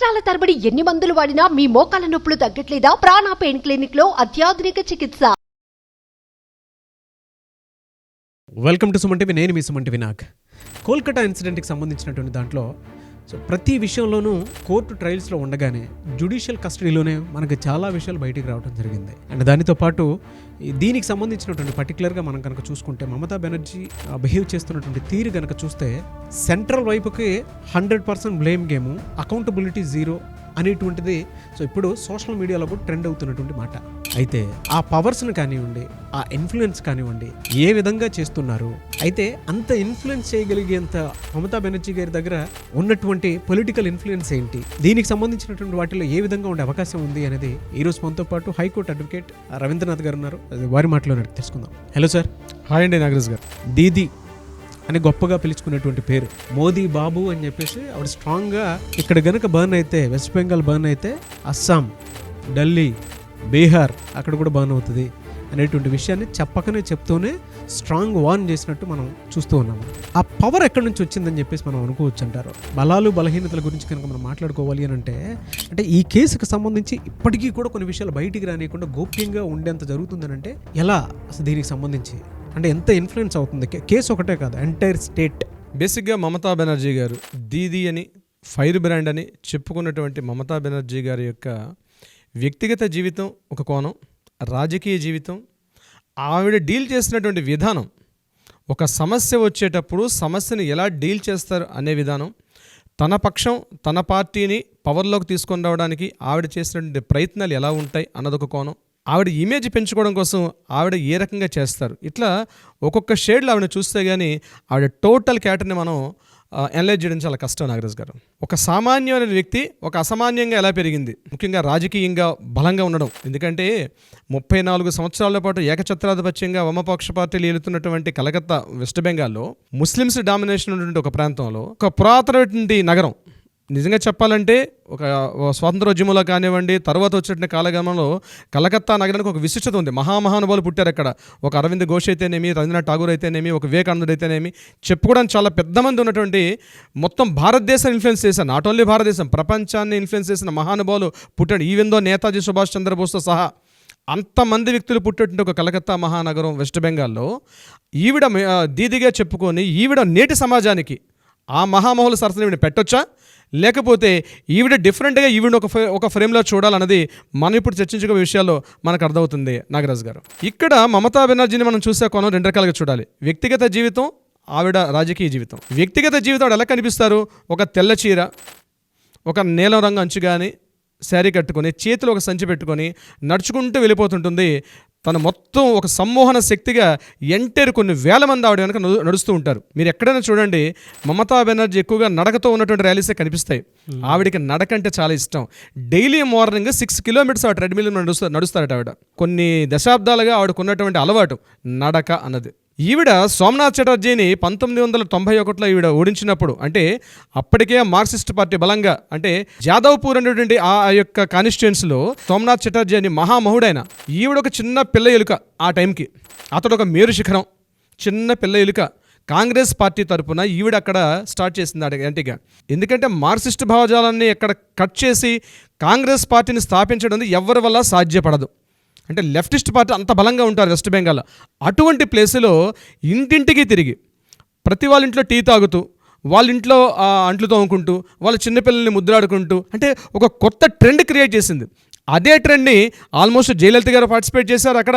సంవత్సరాల తరబడి ఎన్ని మందులు వాడినా మీ మోకాల నొప్పులు తగ్గట్లేదా? ప్రాణ పెయిన్ క్లినిక్ లో అత్యాధునిక చికిత్స. Welcome to Suman TV. నేను మీ సుమన్ టీవీ. కోల్కతా ఇన్సిడెంట్కి సంబంధించినటువంటి దాంట్లో ప్రతి విషయంలోనూ కోర్టు ట్రయల్స్లో ఉండగానే జ్యుడిషియల్ కస్టడీలోనే మనకు చాలా విషయాలు బయటికి రావడం జరిగింది. అండ్ దానితో పాటు దీనికి సంబంధించినటువంటి పర్టికులర్గా మనం కనుక చూసుకుంటే మమతా బెనర్జీ బిహేవ్ చేస్తున్నటువంటి తీరు కనుక చూస్తే సెంట్రల్ వైపుకి 100% బ్లేమ్ గేము, అకౌంటబిలిటీ జీరో అనేటువంటిది ఇప్పుడు సోషల్ మీడియాలో కూడా ట్రెండ్ అవుతున్నటువంటి మాట. అయితే ఆ పవర్స్ని కానివ్వండి, ఆ ఇన్ఫ్లుయెన్స్ కానివ్వండి, ఏ విధంగా చేస్తున్నారు, అయితే అంత ఇన్ఫ్లుయెన్స్ చేయగలిగేంత మమతా బెనర్జీ గారి దగ్గర ఉన్నటువంటి పొలిటికల్ ఇన్ఫ్లుయెన్స్ ఏంటి, దీనికి సంబంధించినటువంటి వాటిలో ఏ విధంగా ఉండే అవకాశం ఉంది అనేది ఈరోజు మనతో పాటు హైకోర్టు అడ్వకేట్ రవీంద్రనాథ్ గారు ఉన్నారు. వారి మాటలో తెలుసుకుందాం. Hello sir. హాయ్ అండి నాగరాజ్ గారు. దీదీ అని గొప్పగా పిలుచుకునేటువంటి పేరు, మోదీ బాబు అని చెప్పేసి ఆవిడ స్ట్రాంగ్గా ఇక్కడ గనక బర్న్ అయితే, వెస్ట్ బెంగాల్ బర్న్ అయితే అస్సాం, ఢిల్లీ, బీహార్ అక్కడ కూడా బర్న్ అవుతుంది అనేటువంటి విషయాన్ని చెప్పకనే చెప్తూనే స్ట్రాంగ్ వార్న్ చేసినట్టు మనం చూస్తూ ఉన్నాము. ఆ పవర్ ఎక్కడి నుంచి వచ్చిందని చెప్పేసి మనం అనుకోవచ్చు అంటారు. బలాలు బలహీనతల గురించి కనుక మనం మాట్లాడుకోవాలి అని అంటే ఈ కేసుకు సంబంధించి ఇప్పటికీ కూడా కొన్ని విషయాలు బయటికి రానియకుండా గోప్యంగా ఉండేంత జరుగుతుందని అంటే ఎలా, అసలు దీనికి సంబంధించి అంటే ఎంత ఇన్ఫ్లుయెన్స్ అవుతుంది? కేసు ఒకటే కాదు, ఎంటైర్ స్టేట్. బేసిక్గా మమతా బెనర్జీ గారు దీదీ అని, ఫైర్ బ్రాండ్ అని చెప్పుకున్నటువంటి మమతా బెనర్జీ గారి యొక్క వ్యక్తిగత జీవితం ఒక కోణం, రాజకీయ జీవితం, ఆవిడ డీల్ చేసినటువంటి విధానం, ఒక సమస్య వచ్చేటప్పుడు సమస్యను ఎలా డీల్ చేస్తారు అనే విధానం, తన పక్షం తన పార్టీని పవర్లోకి తీసుకొని రావడానికి ఆవిడ చేసినటువంటి ప్రయత్నాలు ఎలా ఉంటాయి అన్నదొక కోణం, ఆవిడ ఇమేజ్ పెంచుకోవడం కోసం ఆవిడ ఏ రకంగా చేస్తారు, ఇట్లా ఒక్కొక్క షేడ్లో ఆవిడ చూస్తే కానీ ఆవిడ టోటల్ క్యారెక్టర్ని మనం అనలైజ్ చేయడం చాలా కష్టం నాగరాజ్ గారు. ఒక సామాన్యమైన వ్యక్తి ఒక అసామాన్యంగా ఎలా పెరిగింది, ముఖ్యంగా రాజకీయంగా బలంగా ఉండడం. ఎందుకంటే 34 సంవత్సరాల పాటు ఏకఛత్రాధిపత్యంగా వామపక్ష పార్టీలు ఏలుతున్నటువంటి కలకత్తా, వెస్ట్ బెంగాల్లో ముస్లిమ్స్ డామినేషన్ ఉన్నటువంటి ఒక ప్రాంతంలో ఒక పురాతనటువంటి నగరం. నిజంగా చెప్పాలంటే ఒక స్వాతంత్రోద్యమంలో కానివ్వండి, తర్వాత వచ్చిన కాలగమనంలో కలకత్తా నగరానికి ఒక విశిష్టత ఉంది. మహామహానుభావులు పుట్టారు అక్కడ. ఒక అరవింద్ ఘోష్ అయితేనేమి, రవీంద్రనాథ్ ఠాగూర్ అయితేనేమి, ఒక వివేకానందుడు అయితేనేమి, చెప్పుకోవడానికి చాలా పెద్ద మంది ఉన్నటువంటి, మొత్తం భారతదేశాన్ని ఇన్ఫ్లుయెన్స్ చేశారు. నాట్ ఓన్లీ భారతదేశం, ప్రపంచాన్ని ఇన్ఫ్లుయెన్స్ చేసిన మహానుభావులు పుట్టాడు. ఈవెన్ దో నేతాజీ సుభాష్ చంద్రబోస్తో సహా అంతమంది వ్యక్తులు పుట్టేటువంటి ఒక కలకత్తా మహానగరం వెస్ట్ బెంగాల్లో ఈవిడ దీదిగా చెప్పుకొని ఈవిడ నేటి సమాజానికి ఆ మహామహుల సరసన ఈవిడ పెట్టొచ్చా, లేకపోతే ఈవిడ డిఫరెంట్గా ఈవిడ ఒక ఫ్రేమ్లో చూడాలన్నది మనం ఇప్పుడు చర్చించుకునే విషయాల్లో మనకు అర్థమవుతుంది నాగరాజ్ గారు. ఇక్కడ మమతా బెనర్జీని మనం చూసే కోణం 2 రకాలుగా చూడాలి. వ్యక్తిగత జీవితం, ఆవిడ రాజకీయ జీవితం. వ్యక్తిగత జీవితం ఆవిడ ఎలా కనిపిస్తారు? ఒక తెల్ల చీర, ఒక నీలం రంగు అంచు కానీ శారీ కట్టుకొని, చేతిలో ఒక సంచి పెట్టుకొని నడుచుకుంటూ వెళ్ళిపోతుంటుంది. తను మొత్తం ఒక సమ్మోహన శక్తిగా ఎంటైర్ కొన్ని వేల మంది ఆవిడ వెనక నడుస్తూ ఉంటారు. మీరు ఎక్కడైనా చూడండి, మమతా బెనర్జీ ఎక్కువగా నడకతో ఉన్నటువంటి ర్యాలీసే కనిపిస్తాయి. ఆవిడకి నడక అంటే చాలా ఇష్టం. డైలీ మార్నింగ్ 6 కిలోమీటర్స్ ఆ ట్రెడ్మిల్ నడుస్తారట ఆవిడ. కొన్ని దశాబ్దాలుగా ఆవిడకు ఉన్నటువంటి అలవాటు నడక అన్నది. ఈవిడ సోమనాథ్ చటర్జీని 1991లో ఈవిడ ఓడించినప్పుడు, అంటే అప్పటికే మార్క్సిస్ట్ పార్టీ బలంగా, అంటే జాదవ్పూర్ అనేటువంటి ఆ యొక్క కాన్స్టిట్యుయెన్సీలో సోమనాథ్ చటర్జీ అని మహామహుడైన, ఈవిడ ఒక చిన్న పిల్ల ఎలుక. ఆ టైంకి అతడు ఒక మేరు శిఖరం, చిన్న పిల్ల ఎలుక. కాంగ్రెస్ పార్టీ తరఫున ఈవిడ అక్కడ స్టార్ట్ చేసింది యాంటీగా. ఎందుకంటే మార్క్సిస్ట్ భావజాలాన్ని అక్కడ కట్ చేసి కాంగ్రెస్ పార్టీని స్థాపించడం ఎవరి వల్ల సాధ్యపడదు. అంటే లెఫ్టిస్ట్ పార్టీ అంత బలంగా ఉంటారు వెస్ట్ బెంగాల్లో. అటువంటి ప్లేసులో ఇంటింటికి తిరిగి, ప్రతి వాళ్ళ ఇంట్లో టీ తాగుతూ, వాళ్ళ ఇంట్లో అంట్లు తోముకుంటూ, వాళ్ళ చిన్నపిల్లల్ని ముద్రాడుకుంటూ, అంటే ఒక కొత్త ట్రెండ్ క్రియేట్ చేసింది. అదే ట్రెండ్ని ఆల్మోస్ట్ జయలలిత గారు పార్టిసిపేట్ చేశారు అక్కడ.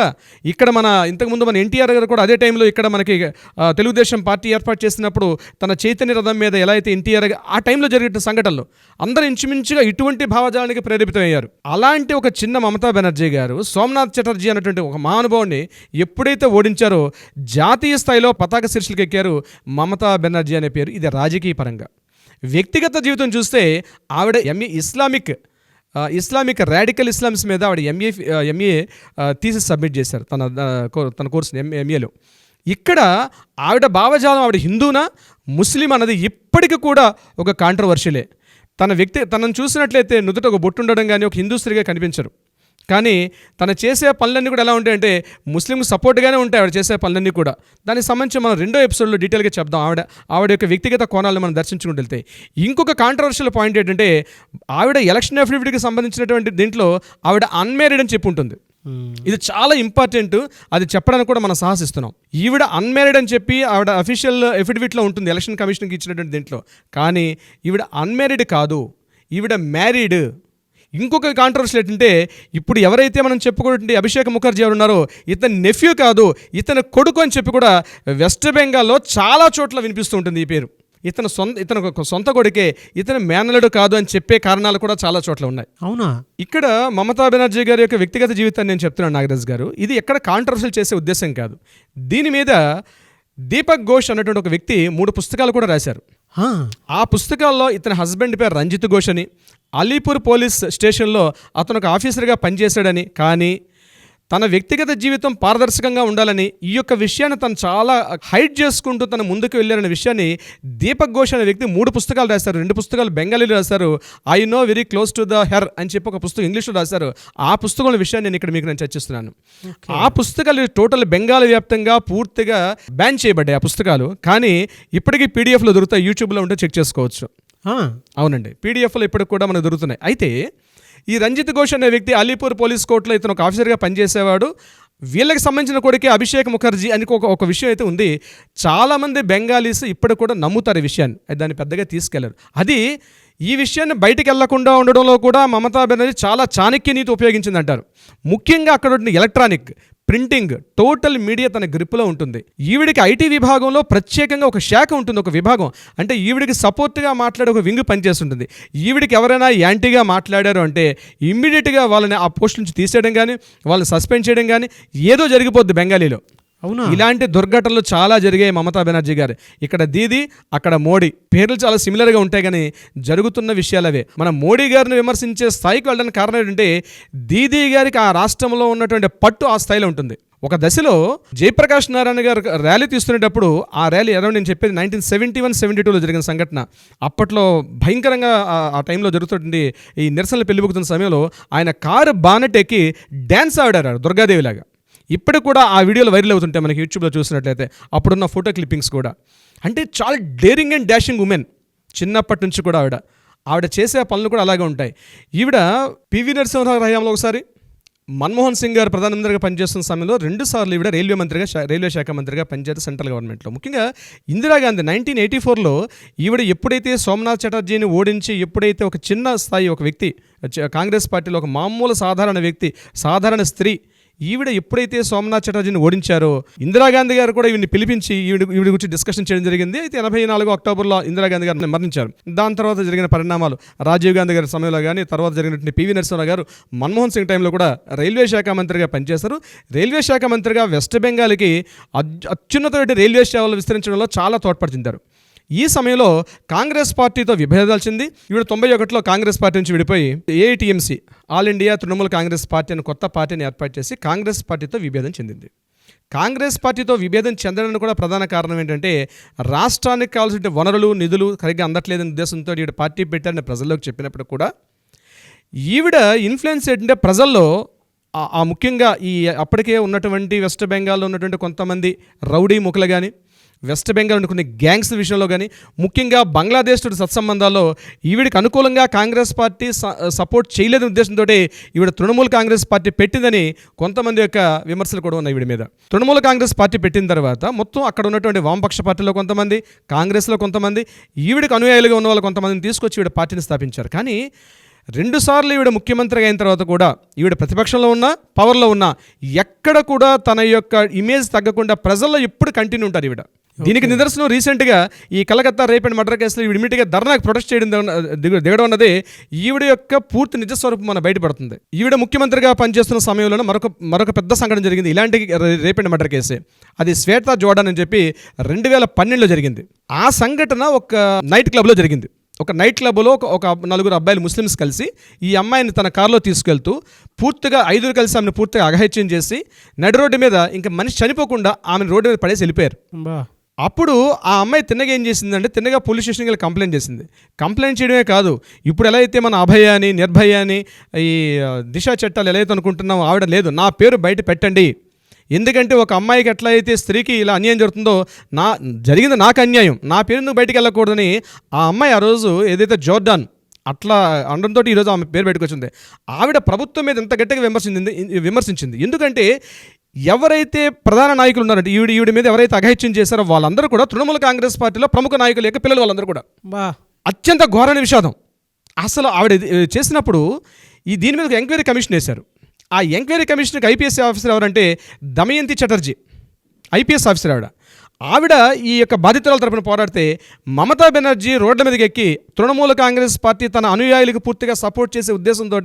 ఇక్కడ ఇంతకుముందు మన ఎన్టీఆర్ గారు కూడా అదే టైంలో ఇక్కడ మనకి తెలుగుదేశం పార్టీ ఏర్పాటు చేసినప్పుడు తన చైతన్య రథం మీద ఎలా అయితే ఎన్టీఆర్ ఆ టైంలో జరిగిన సంఘటనలు అందరూ ఇంచుమించుగా ఇటువంటి భావజాలానికి ప్రేరేపితమయ్యారు. అలాంటి ఒక చిన్న మమతా బెనర్జీ గారు సోమనాథ్ చటర్జీ అనేటువంటి ఒక మహానుభావుని ఎప్పుడైతే ఓడించారో జాతీయ స్థాయిలో పతాక శీర్షికలకు ఎక్కారు మమతా బెనర్జీ అనే పేరు. ఇది రాజకీయ పరంగా. వ్యక్తిగత జీవితం చూస్తే ఆవిడ ఇస్లామిక్ రాడికల్ ఇస్లామ్స్ మీద ఆవిడ ఎంఏ థీసిస్ సబ్మిట్ చేశారు తన కోర్సుని ఎంఏలో. ఇక్కడ ఆవిడ భావజాలం, ఆవిడ హిందూనా ముస్లిం అన్నది ఇప్పటికీ కూడా ఒక కాంట్రవర్షియలే. తనను చూసినట్లయితే నుదుట ఒక బొట్టు ఉండడం కానీ ఒక హిందూ స్త్రీగా కనిపించరు. కానీ తను చేసే పనులన్నీ కూడా ఎలా ఉంటాయంటే ముస్లింకు సపోర్ట్గానే ఉంటాయి ఆవిడ చేసే పనులన్నీ కూడా. దానికి సంబంధించి మనం రెండో ఎపిసోడ్లో డీటెయిల్గా చెప్దాం. ఆవిడ యొక్క వ్యక్తిగత కోణాలను మనం దర్శించుకుంటూ వెళ్తాయి. ఇంకొక కాంట్రవర్షియల్ పాయింట్ ఏంటంటే ఆవిడ ఎలక్షన్ అఫిడవిట్కి సంబంధించినటువంటి దీంట్లో ఆవిడ అన్మ్యారీడ్ అని చెప్పి ఉంటుంది. ఇది చాలా ఇంపార్టెంట్, అది చెప్పడానికి కూడా మనం సాహసిస్తున్నాం. ఈవిడ అన్మ్యారీడ్ అని చెప్పి ఆవిడ అఫీషియల్ ఎఫిడవిట్లో ఉంటుంది ఎలక్షన్ కమిషన్కి ఇచ్చినటువంటి దీంట్లో. కానీ ఈవిడ అన్మ్యారీడ్ కాదు, ఈవిడ మ్యారీడ్. ఇంకొక కాంట్రవర్సీ ఏంటంటే ఇప్పుడు ఎవరైతే మనం చెప్పుకున్నటువంటి అభిషేక్ ముఖర్జీ ఎవరు ఉన్నారో ఇతని నెఫ్యూ కాదు, ఇతని కొడుకు అని చెప్పి కూడా వెస్ట్ బెంగాల్లో చాలా చోట్ల వినిపిస్తూ ఉంటుంది ఈ పేరు. ఇతను సొంత కొడుకే, ఇతను మేనలుడు కాదు అని చెప్పే కారణాలు కూడా చాలా చోట్ల ఉన్నాయి. అవునా? ఇక్కడ మమతా బెనర్జీ గారి యొక్క వ్యక్తిగత జీవితాన్ని నేను చెప్తున్నాను నాగరాజ్ గారు. ఇది ఎక్కడ కాంట్రవర్సీలు చేసే ఉద్దేశం కాదు. దీని మీద దీపక్ ఘోష్ అన్నటువంటి ఒక వ్యక్తి 3 పుస్తకాలు కూడా రాశారు. ఆ పుస్తకాల్లో ఇతని హస్బెండ్ పేరు రంజిత్ ఘోష్ అని, అలీపూర్ పోలీస్ స్టేషన్లో అతను ఒక ఆఫీసర్గా పనిచేశాడని, కానీ తన వ్యక్తిగత జీవితం పారదర్శకంగా ఉండాలని ఈ యొక్క విషయాన్ని తను చాలా హైడ్ చేసుకుంటూ తను ముందుకు వెళ్ళారనే విషయాన్ని దీపక్ ఘోష్ అనే వ్యక్తి 3 పుస్తకాలు రాశారు. 2 పుస్తకాలు బెంగాలీలో రాశారు. I know very close to the her అని చెప్పి ఒక పుస్తకం ఇంగ్లీష్లో రాశారు. ఆ పుస్తకాల విషయాన్ని నేను ఇక్కడ మీకు చర్చిస్తున్నాను. ఆ పుస్తకాలు టోటల్ బెంగాల్ వ్యాప్తంగా పూర్తిగా బ్యాన్ చేయబడ్డాయి ఆ పుస్తకాలు. కానీ ఇప్పటికీ పీడిఎఫ్లో దొరుకుతాయి, యూట్యూబ్లో ఉంటే చెక్ చేసుకోవచ్చు. అవునండి, పీడిఎఫ్లో ఇప్పటికి కూడా మనకు దొరుకుతున్నాయి. అయితే ఈ రంజిత్ ఘోష్ అనే వ్యక్తి అలీపూర్ పోలీస్ కోర్టులో ఇతను ఒక ఆఫీసర్గా పనిచేసేవాడు. వీళ్ళకి సంబంధించిన కొడుకే అభిషేక్ ముఖర్జీ అని ఒక విషయం అయితే ఉంది. చాలామంది బెంగాలీస్ ఇప్పటికి కూడా నమ్ముతారు ఈ విషయాన్ని, దాన్ని పెద్దగా తీసుకెళ్లరు. అది ఈ విషయాన్ని బయటికి వెళ్లకుండా ఉండడంలో కూడా మమతా బెనర్జీ చాలా చాణక్య నీతి ఉపయోగించింది అంటారు. ముఖ్యంగా అక్కడ ఉన్న ఎలక్ట్రానిక్ ప్రింటింగ్ టోటల్ మీడియా తన గ్రిప్లో ఉంటుంది. ఈవిడికి ఐటీ విభాగంలో ప్రత్యేకంగా ఒక శాఖ ఉంటుంది, ఒక విభాగం. అంటే ఈవిడికి సపోర్ట్గా మాట్లాడే ఒక వింగ్ పనిచేస్తుంటుంది. ఈవిడికి ఎవరైనా యాంటీగా మాట్లాడారు అంటే ఇమ్మీడియట్గా వాళ్ళని ఆ పోస్ట్ నుంచి తీసేయడం కానీ, వాళ్ళని సస్పెండ్ చేయడం కానీ ఏదో జరిగిపోద్ది బెంగాలీలో. అవునా? ఇలాంటి దుర్ఘటనలు చాలా జరిగాయి మమతా బెనర్జీ గారు. ఇక్కడ దీదీ, అక్కడ మోడీ, పేర్లు చాలా సిమిలర్గా ఉంటాయి కానీ జరుగుతున్న విషయాలు అవే. మనం మోడీ గారిని విమర్శించే స్థాయికి వెళ్ళడానికి కారణం ఏంటంటే దీదీ గారికి ఆ రాష్ట్రంలో ఉన్నటువంటి పట్టు ఆ స్థాయిలో ఉంటుంది. ఒక దశలో జయప్రకాష్ నారాయణ గారు ర్యాలీ తీస్తున్నప్పుడు, ఆ ర్యాలీ అరౌండ్ నేను చెప్పేది 1971-72లో జరిగిన సంఘటన. అప్పట్లో భయంకరంగా ఆ టైంలో జరుగుతుంది ఈ నిరసనలు పెళ్లిబుకుతున్న సమయంలో ఆయన కారు బానెట్ ఎక్కి డ్యాన్స్ ఆడారు దుర్గాదేవిలాగా. ఇప్పటికి కూడా ఆ వీడియోలు వైరల్ అవుతుంటాయి మనకి యూట్యూబ్లో చూసినట్లయితే, అప్పుడున్న ఫోటో క్లిప్పింగ్స్ కూడా. అంటే చాలా డేరింగ్ అండ్ డాషింగ్ ఉమెన్ చిన్నప్పటి నుంచి కూడా ఆవిడ చేసే పనులు కూడా అలాగే ఉంటాయి. ఈవిడ పివి నరసింహరావు హయాంలో ఒకసారి, మన్మోహన్ సింగ్ గారు ప్రధానమంత్రిగా పనిచేస్తున్న సమయంలో 2 సార్లు ఈవిడ రైల్వే శాఖ మంత్రిగా పనిచేస్తారు సెంట్రల్ గవర్నమెంట్లో. ముఖ్యంగా ఇందిరాగాంధీ 1984లో ఈవిడ ఎప్పుడైతే సోమనాథ్ చటర్జీని ఓడించి, ఎప్పుడైతే ఒక చిన్న స్థాయి ఒక వ్యక్తి కాంగ్రెస్ పార్టీలో ఒక మామూలు సాధారణ వ్యక్తి, సాధారణ స్త్రీ, ఈవిడ ఎప్పుడైతే సోమనాథ్ చటర్జీని ఓడించారో ఇందిరాగాంధీ గారు కూడా ఈవిని పిలిపించి ఈవిడ గురించి డిస్కషన్ చేయడం జరిగింది. అయితే 84 అక్టోబర్లో ఇందిరాగాంధీ గారు మరణించారు. దాని తర్వాత జరిగిన పరిణామాలు రాజీవ్ గాంధీ గారి సమయంలో కానీ, తర్వాత జరిగినటువంటి పివి నరసింహరావు గారు మన్మోహన్ సింగ్ టైంలో కూడా రైల్వే శాఖ మంత్రిగా పనిచేశారు. రైల్వే శాఖ మంత్రిగా వెస్ట్ బెంగాల్కి అత్యున్నత రైల్వే సేవలు విస్తరించడంలో చాలా తోడ్పడుతుంటారు. ఈ సమయంలో కాంగ్రెస్ పార్టీతో విభేదాలు చెంది ఈవిడ 91లో కాంగ్రెస్ పార్టీ నుంచి విడిపోయి AITMC, all India Trinamool Congress party అని కొత్త పార్టీని ఏర్పాటు చేసి కాంగ్రెస్ పార్టీతో విభేదం చెందింది. కాంగ్రెస్ పార్టీతో విభేదం చెందడానికి కూడా ప్రధాన కారణం ఏంటంటే రాష్ట్రానికి కావాల్సిన వనరులు, నిధులు సరిగ్గా అందట్లేదనే ఉద్దేశంతో ఈవిడ పార్టీ పెట్టారని ప్రజల్లోకి చెప్పినప్పుడు కూడా ఈవిడ ఇన్ఫ్లుయెన్స్ ఏంటంటే ప్రజల్లో ఆ ముఖ్యంగా ఈ అప్పటికే ఉన్నటువంటి వెస్ట్ బెంగాల్లో ఉన్నటువంటి కొంతమంది రౌడీ ముఖలు కానీ, వెస్ట్ బెంగాల్ కొన్ని గ్యాంగ్స్ విషయంలో కానీ, ముఖ్యంగా బంగ్లాదేశ్ తోటి సత్సంబంధాల్లో ఈవిడికి అనుకూలంగా కాంగ్రెస్ పార్టీ సపోర్ట్ చేయలేదనే ఉద్దేశంతో ఈవిడ తృణమూల్ కాంగ్రెస్ పార్టీ పెట్టిందని కొంతమంది యొక్క విమర్శలు కూడా ఉన్నాయి ఈవిడ మీద. తృణమూల్ కాంగ్రెస్ పార్టీ పెట్టిన తర్వాత మొత్తం అక్కడ ఉన్నటువంటి వామపక్ష పార్టీలో కొంతమంది, కాంగ్రెస్లో కొంతమంది, ఈవిడికి అనుయాయులుగా ఉన్న వాళ్ళు కొంతమందిని తీసుకొచ్చి ఈవిడ పార్టీని స్థాపించారు. కానీ 2 సార్లు ఈవిడ ముఖ్యమంత్రిగా అయిన తర్వాత కూడా ఈవిడ ప్రతిపక్షంలో ఉన్నా, పవర్లో ఉన్నా ఎక్కడ కూడా తన యొక్క ఇమేజ్ తగ్గకుండా ప్రజల్లో ఎప్పుడు కంటిన్యూ ఉంటారు ఈవిడ. దీనికి నిదర్శనం రీసెంట్గా ఈ కలకత్తా రేప్ అండ్ మర్డర్ కేసులో ఈవిడ ఇమీడియట్గా ధర్నాకు ప్రొటెస్ట్ చేయడం దిగడం అన్నది ఈవిడ యొక్క పూర్తి నిజస్వరూపం మన బయటపడుతుంది. ఈవిడ ముఖ్యమంత్రిగా పనిచేస్తున్న సమయంలో మరొక పెద్ద సంఘటన జరిగింది, ఇలాంటి రేప్ అండ్ మర్డర్ కేసే. అది శ్వేతా జోర్డాన్ అని చెప్పి 2012లో జరిగింది. ఆ సంఘటన ఒక నైట్ క్లబ్లో జరిగింది. ఒక నైట్ క్లబ్లో ఒక 4 అబ్బాయిలు ముస్లిమ్స్ కలిసి ఈ అమ్మాయిని తన కారులో తీసుకెళ్తూ పూర్తిగా 5 కలిసి ఆమెను పూర్తిగా అఘాయిత్యం చేసి నడి రోడ్డు మీద ఇంకా మనిషి చనిపోకుండా ఆమెను రోడ్డు మీద పడేసి వెళ్ళిపోయారు. అప్పుడు ఆ అమ్మాయి తిన్నగా ఏం చేసిందంటే తిన్నగా పోలీస్ స్టేషన్కి వెళ్ళి కంప్లైంట్ చేసింది. కంప్లైంట్ చేయడమే కాదు, ఇప్పుడు ఎలా అయితే మన అభయ అని నిర్భయ అని ఈ దిశ చట్టాలు ఎలా అయితే అనుకుంటున్నామో ఆవిడ లేదు, నా పేరు బయట పెట్టండి. ఎందుకంటే ఒక అమ్మాయికి ఎట్లా అయితే స్త్రీకి ఇలా అన్యాయం జరుగుతుందో జరిగింది నాకు అన్యాయం, నా పేరు ఎందుకు బయటికి వెళ్ళకూడదని ఆ అమ్మాయి ఆ రోజు ఏదైతే జోర్డాన్ అట్లా అనడంతో ఈరోజు ఆమె పేరు బయటకు వచ్చింది. ఆవిడ ప్రభుత్వం మీద ఎంత గట్టిగా విమర్శించింది. ఎందుకంటే ఎవరైతే ప్రధాన నాయకులు ఉన్నారంటే ఈవిడ మీద ఎవరైతే అఘాయిత్యం చేశారో వాళ్ళందరూ కూడా తృణమూల కాంగ్రెస్ పార్టీలో ప్రముఖ నాయకుల యొక్క పిల్లలు, వాళ్ళందరూ కూడా అత్యంత ఘోరమైన విషాదం. అసలు ఆవిడ చేసినప్పుడు దీని మీద ఒక ఎంక్వైరీ కమిషన్ వేశారు. ఆ ఎంక్వైరీ కమిషన్కి ఐపీఎస్ ఆఫీసర్ ఎవరంటే దమయంతి చటర్జీ, ఐపీఎస్ ఆఫీసర్ ఆవిడ ఈ యొక్క బాధితుల తరపున పోరాడితే మమతా బెనర్జీ రోడ్ల మీదకి ఎక్కి తృణమూల కాంగ్రెస్ పార్టీ తన అనుయాయులకు పూర్తిగా సపోర్ట్ చేసే ఉద్దేశంతో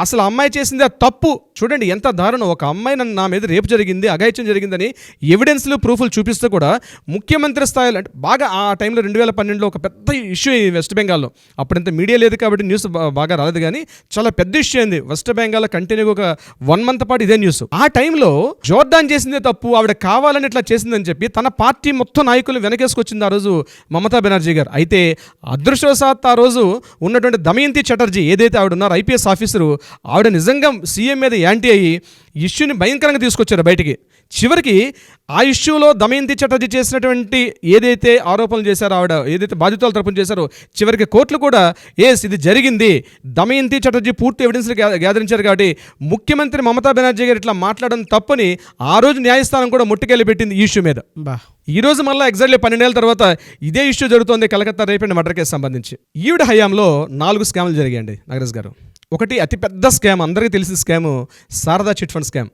అసలు అమ్మాయి చేసింది తప్పు, చూడండి ఎంత దారుణం, ఒక అమ్మాయి నా మీద రేపు జరిగింది, అఘాయిత్యం జరిగిందని ఎవిడెన్స్లు ప్రూఫ్లు చూపిస్తూ కూడా ముఖ్యమంత్రి స్థాయిలో అంటే బాగా ఆ టైంలో 2012లో ఒక పెద్ద ఇష్యూ వెస్ట్ బెంగాల్లో, అప్పుడంత మీడియా లేదు కాబట్టి న్యూస్ బాగా రాలేదు, కానీ చాలా పెద్ద ఇష్యూ అయింది వెస్ట్ బెంగాల్లో. కంటిన్యూగా ఒక 1 month పాటు ఇదే న్యూస్. ఆ టైంలో జోర్డాన్ చేసిందే తప్పు, ఆవిడ కావాలని ఇట్లా చేసిందని చెప్పి తన పార్టీ మొత్తం నాయకులు వెనకేసుకొచ్చింది ఆ రోజు మమతా బెనర్జీ గారు. అయితే అదృష్టవశాత్ ఆ రోజు ఉన్నటువంటి దమయంతి చటర్జీ ఏదైతే ఆవిడ ఉన్నారో ఐపీఎస్ ఆఫీసరు, ఆవిడ నిజంగా సీఎం మీద యాంటీ అయ్యి ఇష్యూని భయంకరంగా తీసుకొచ్చారు బయటికి. చివరికి ఆ ఇష్యూలో దమయంతి చటర్జీ చేసినటువంటి ఏదైతే ఆరోపణలు చేశారో, ఆవిడ ఏదైతే బాధితుల తరపున చేశారో, చివరికి కోర్టులు కూడా ఇది జరిగింది, దమయంతి చటర్జీ పూర్తి ఎవిడెన్స్లు గ్యాదరించారు కాబట్టి ముఖ్యమంత్రి మమతా బెనర్జీ గారు ఇట్లా మాట్లాడడం తప్పని ఆ రోజు న్యాయస్థానం కూడా ముట్టుకెళ్ళి పెట్టింది ఈ ఇష్యూ మీద. ఈ రోజు మళ్ళీ ఎగ్జాక్ట్లీ 12 ఏళ్ళ తర్వాత ఇదే ఇష్యూ జరుగుతోంది Calcutta rape and murder case సంబంధించి. ఈవిడ హయాంలో 4 స్కామ్లు జరిగాయండి నాగరాజ్ గారు. ఒకటి అతిపెద్ద స్కామ్, అందరికీ తెలిసిన scam Sharada chit fund scam,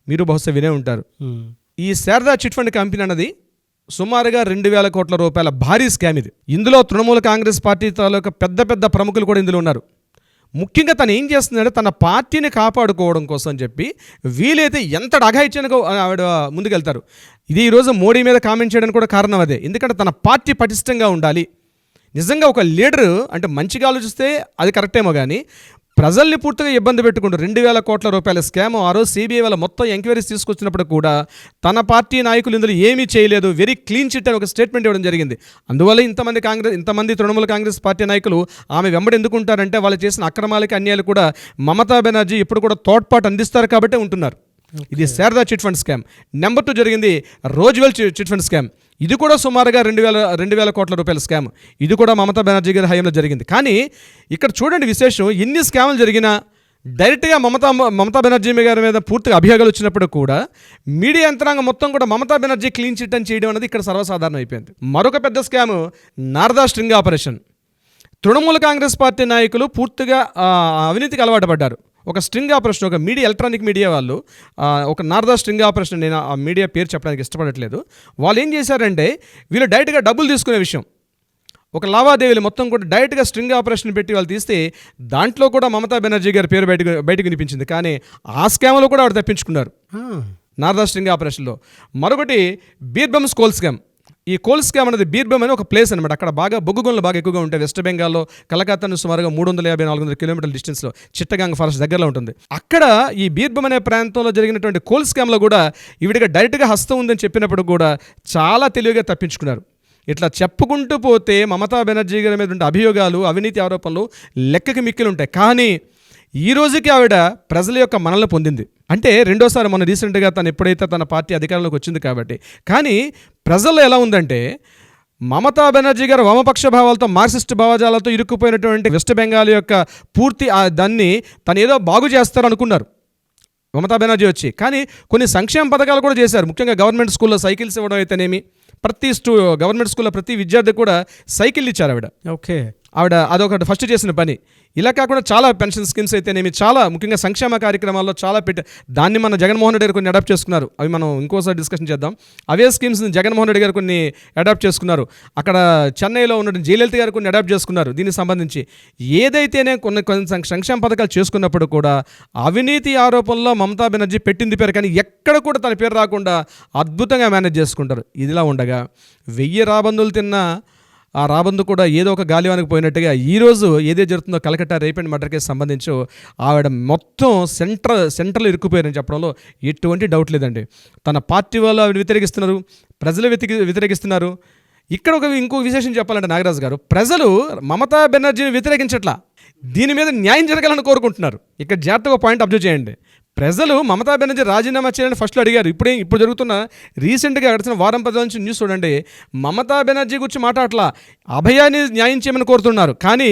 మీరు బహుశా వినే ఉంటారు. ఈ శారదా చిట్ ఫండ్ కంపెనీ అన్నది సుమారుగా 2,000 కోట్ల రూపాయల భారీ స్కామ్ ఇది. ఇందులో తృణమూల కాంగ్రెస్ పార్టీ తాలూకా పెద్ద పెద్ద ప్రముఖులు కూడా ఇందులో ఉన్నారు. ముఖ్యంగా తను ఏం చేస్తుందంటే తన పార్టీని కాపాడుకోవడం కోసం అని చెప్పి వీలైతే ఎంత అఘాయిత్యానికి ఆవిడ ముందుకెళ్తారు. ఇది ఈరోజు మోడీ మీద కామెంట్ చేయడానికి కూడా కారణం అదే. ఎందుకంటే తన పార్టీ పటిష్టంగా ఉండాలి. నిజంగా ఒక లీడరు అంటే మంచిగా ఆలోచిస్తే అది కరెక్టేమో, కానీ ప్రజల్ని పూర్తిగా ఇబ్బంది పెట్టుకుంటూ 2,000 కోట్ల రూపాయల స్కామ్ ఆ రోజు సిబిఐ వాళ్ళ మొత్తం ఎంక్వైరీస్ తీసుకొచ్చినప్పుడు కూడా తన పార్టీ నాయకులు ఇందులో ఏమీ చేయలేదు, వెరీ క్లీన్ చిట్ అని ఒక స్టేట్మెంట్ ఇవ్వడం జరిగింది. అందువల్ల ఇంతమంది తృణమూల కాంగ్రెస్ పార్టీ నాయకులు ఆమె వెంబడి ఎందుకుంటారంటే వాళ్ళు చేసిన అక్రమాలకి అన్యాయాలు కూడా మమతా బెనర్జీ ఇప్పుడు కూడా తోడ్పాటు అందిస్తారు కాబట్టి ఉంటున్నారు. ఇది Sharada chit fund scam. Number 2 జరిగింది రోజ్వెల్ చిట్ ఫండ్ స్కామ్. ఇది కూడా సుమారుగా 2,000 కోట్ల రూపాయల స్కామ్. ఇది కూడా మమతా బెనర్జీ గారి హయాంలో జరిగింది. కానీ ఇక్కడ చూడండి విశేషం, ఎన్ని స్కామ్లు జరిగినా డైరెక్ట్గా మమతా బెనర్జీ గారి మీద పూర్తిగా అభియోగాలు వచ్చినప్పుడు కూడా మీడియా యంత్రాంగం మొత్తం కూడా మమతా బెనర్జీ క్లీన్ చిట్ అని చేయడం అనేది ఇక్కడ సర్వసాధారణం అయిపోయింది. మరొక పెద్ద scam Narada sting operation. Trinamool Congress party నాయకులు పూర్తిగా అవినీతికి అలవాటు పడ్డారు. ఒక స్ట్రింగ్ ఆపరేషన్, ఒక ఎలక్ట్రానిక్ మీడియా వాళ్ళు ఒక నారదా స్ట్రింగ్ ఆపరేషన్, నేను ఆ మీడియా పేరు చెప్పడానికి ఇష్టపడట్లేదు, వాళ్ళు ఏం చేశారంటే వీళ్ళు డైరెక్ట్గా డబ్బులు తీసుకునే విషయం, ఒక లావాదేవీలు మొత్తం కూడా డైరెక్ట్గా స్ట్రింగ్ ఆపరేషన్ పెట్టి వాళ్ళు తీస్తే దాంట్లో కూడా మమతా బెనర్జీ గారి పేరు బయటకు వినిపించింది. కానీ ఆ స్కామ్లో కూడా ఆవిడ తప్పించుకున్నారు నారదా స్ట్రింగ్ ఆపరేషన్లో. మరొకటి బీర్బమ్ కోల్ స్కామ్. ఈ కోల్ స్కామ్ అనేది బీర్బమ్ అనే ఒక ప్లేస్ అనమాట. అక్కడ బాగా బొగ్గు గనులు బాగా ఎక్కువగా ఉంటాయి. వెస్ట్ బెంగాల్లో కలకత్తా నుంచి సుమారుగా 350-400 కిలోమీటర్ల డిస్టెన్స్లో చిట్టగాంగ్ ఫారెస్ట్ దగ్గరలో ఉంటుంది. అక్కడ ఈ బీర్బమ్ అనే ప్రాంతంలో జరిగినటువంటి కోల్ స్కామ్లో కూడా ఈవిడిగా డైరెక్ట్గా హస్తం ఉందని చెప్పినప్పుడు కూడా చాలా తెలివిగా తప్పించుకున్నారు. ఇట్లా చెప్పుకుంటూ పోతే మమతా బెనర్జీ గారి మీద ఉండే అభియోగాలు, అవినీతి ఆరోపణలు లెక్కకి మిక్కిలు ఉంటాయి. కానీ ఈ రోజుకి ఆవిడ ప్రజల యొక్క మనల్ని పొందింది. అంటే రెండోసారి మొన్న రీసెంట్గా తను ఎప్పుడైతే తన పార్టీ అధికారంలోకి వచ్చింది కాబట్టి. కానీ ప్రజల్లో ఎలా ఉందంటే మమతా బెనర్జీ గారు వామపక్ష భావాలతో, మార్క్సిస్ట్ భావజాలతో ఇరుక్కుపోయినటువంటి వెస్ట్ బెంగాల్ యొక్క పూర్తి దాన్ని తను ఏదో బాగు చేస్తారనుకున్నారు మమతా బెనర్జీ వచ్చి. కానీ కొన్ని సంక్షేమ పథకాలు కూడా చేశారు. ముఖ్యంగా గవర్నమెంట్ స్కూల్లో సైకిల్స్ ఇవ్వడం అయితేనేమి, గవర్నమెంట్ స్కూల్లో ప్రతి విద్యార్థి కూడా సైకిల్ ఇచ్చారు ఆవిడ. ఓకే, ఆవిడ అదొకటి ఫస్ట్ చేసిన పని. ఇలా కాకుండా చాలా పెన్షన్ స్కీమ్స్ అయితేనేమి, చాలా ముఖ్యంగా సంక్షేమ కార్యక్రమాల్లో చాలా దాన్ని మన జగన్మోహన్ రెడ్డి గారు కొన్ని అడాప్ట్ చేసుకున్నారు. అవి మనం ఇంకోసారి డిస్కషన్ చేద్దాం. అవే స్కీమ్స్ని జగన్మోహన్ రెడ్డి గారు కొన్ని అడాప్ట్ చేసుకున్నారు. అక్కడ చెన్నైలో ఉన్న జయలలిత గారు కొన్ని అడాప్ట్ చేసుకున్నారు. దీనికి సంబంధించి ఏదైతేనే కొన్ని సంక్షేమ పథకాలు చేసుకున్నప్పుడు కూడా అవినీతి ఆరోపణలో మమతా బెనర్జీ పెట్టింది పేరు, కానీ ఎక్కడ కూడా తన పేరు రాకుండా అద్భుతంగా మేనేజ్ చేసుకుంటారు. ఇదిలా ఉండగా 1000 రాబందులు తిన్న ఆ రాబందు కూడా ఏదో ఒక గాలివానికి పోయినట్టుగా ఈరోజు ఏదే జరుగుతుందో Calcutta rape and murder case సంబంధించి ఆవిడ మొత్తం సెంట్రల్ ఇరుక్కుపోయారని చెప్పడంలో ఎటువంటి డౌట్ లేదండి. తన పార్టీ వాళ్ళు ఆవిడ వ్యతిరేకిస్తున్నారు, ప్రజలు వ్యతిరేకిస్తున్నారు. ఇక్కడ ఇంకో విశేషం చెప్పాలంటే నాగరాజు గారు, ప్రజలు మమతా బెనర్జీని వ్యతిరేకించట్లా, దీని మీద న్యాయం జరగాలని కోరుకుంటున్నారు. ఇక్కడ జాగ్రత్తగా పాయింట్ అబ్జర్వ్ చేయండి. ప్రజలు మమతా బెనర్జీ రాజీనామా చేయాలని ఫస్ట్లో అడిగారు. ఇప్పుడు జరుగుతున్న రీసెంట్గా గడిచిన వారం 10 నుంచి న్యూస్ చూడండి, మమతా బెనర్జీ గురించి మాట్లాడట్లా, అభయాన్ని న్యాయం చేయమని కోరుతున్నారు. కానీ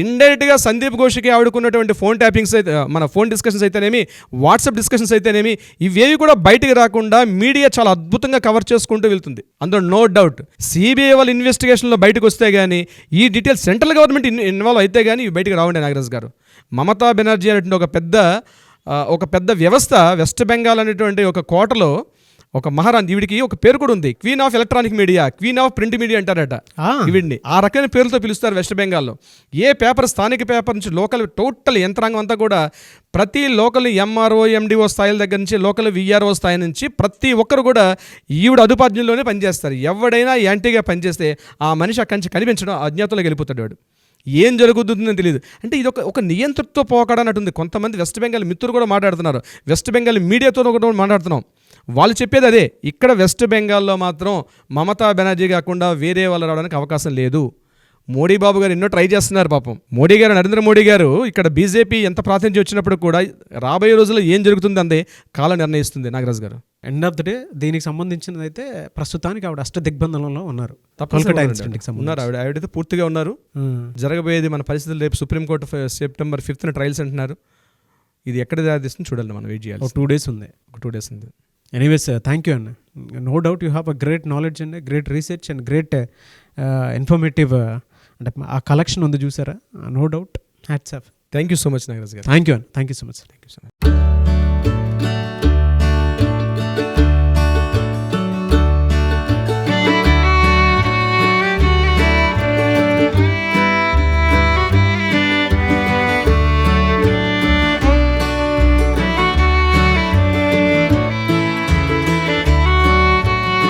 ఇండైరెక్ట్గా సందీప్ ఘోష్కి ఆవిడకున్నటువంటి ఫోన్ ట్యాపింగ్స్ అయితే, మన ఫోన్ డిస్కషన్స్ అయితేనేమి, వాట్సాప్ డిస్కషన్స్ అయితేనేమి, ఇవేవి కూడా బయటికి రాకుండా మీడియా చాలా అద్భుతంగా కవర్ చేసుకుంటూ వెళ్తుంది. అందులో నో డౌట్ సిబిఐ వాళ్ళ ఇన్వెస్టిగేషన్లో బయటకు వస్తే కానీ, ఈ డీటెయిల్స్ సెంట్రల్ గవర్నమెంట్ ఇన్వాల్వ్ అయితే కానీ ఇవి బయటకు రావండి నాగరాజు గారు. మమతా బెనర్జీ అనేటువంటి ఒక పెద్ద వ్యవస్థ వెస్ట్ బెంగాల్ అనేటువంటి ఒక కోటలో ఒక మహారాణి, ఈవిడికి ఒక పేరు కూడా ఉంది, queen of electronic media, queen of print media అంటారట ఈవిడిని. ఆ రకమైన పేరుతో పిలుస్తారు వెస్ట్ బెంగాల్లో. ఏ పేపర్, స్థానిక పేపర్ నుంచి లోకల్ టోటల్ యంత్రాంగం అంతా కూడా ప్రతి లోకల్ ఎంఆర్ఓ ఎండిఓ స్థాయిల దగ్గర నుంచి లోకల్ విఆర్ఓ స్థాయి నుంచి ప్రతి ఒక్కరు కూడా ఈవిడ అదుపాజ్ఞంలోనే పనిచేస్తారు. ఎవడైనా యాంటీగా పనిచేస్తే ఆ మనిషి అక్కడి నుంచి కనిపించడం, అజ్ఞాతంలోకి వెళ్ళిపోతాడు వాడు. ఏం జరుగుతుందని తెలియదు. అంటే ఇది ఒక నియంతృత్వ పోకడన్నట్టుంది. కొంతమంది వెస్ట్ బెంగాల్ మిత్రులు కూడా మాట్లాడుతున్నారు, వెస్ట్ బెంగాల్ మీడియాతో కూడా మాట్లాడుతున్నాం. వాళ్ళు చెప్పేది అదే, ఇక్కడ వెస్ట్ బెంగాల్లో మాత్రం మమతా బెనర్జీ కాకుండా వేరే వాళ్ళు రావడానికి అవకాశం లేదు. మోడీ బాబు గారు ఎన్నో ట్రై చేస్తున్నారు పాపం. మోడీ గారు, నరేంద్ర మోడీ గారు ఇక్కడ బీజేపీ ఎంత ప్రాతినిధ్యం వచ్చినప్పుడు కూడా రాబోయే రోజుల్లో ఏం జరుగుతుంది అందే కాలం నిర్ణయిస్తుంది నాగరాజు గారు. ఎండ్ ఆఫ్ ద డే దీనికి సంబంధించినది అయితే ప్రస్తుతానికి ఆవిడ అష్టదిగ్బంధనంలో ఉన్నారు. ఆవిడైతే పూర్తిగా ఉన్నారు. జరగబోయేది మన పరిస్థితులు రేపు సుప్రీంకోర్టు సెప్టెంబర్ 5th ట్రయల్స్ అంటున్నారు. ఇది ఎక్కడ దారిస్తుంది చూడాలి, మనం వెయిట్ చేయాలి. 2 days ఉంది. 2 days ఉంది. ఎనీవేస్ థ్యాంక్ యూ అన్న. No doubt you have a great knowledge and great research and great informative, అంటే ఆ కలెక్షన్ ఉంది చూసారా, no doubt hats off. Thank you so much Nagaraj గారు. Thank you so much.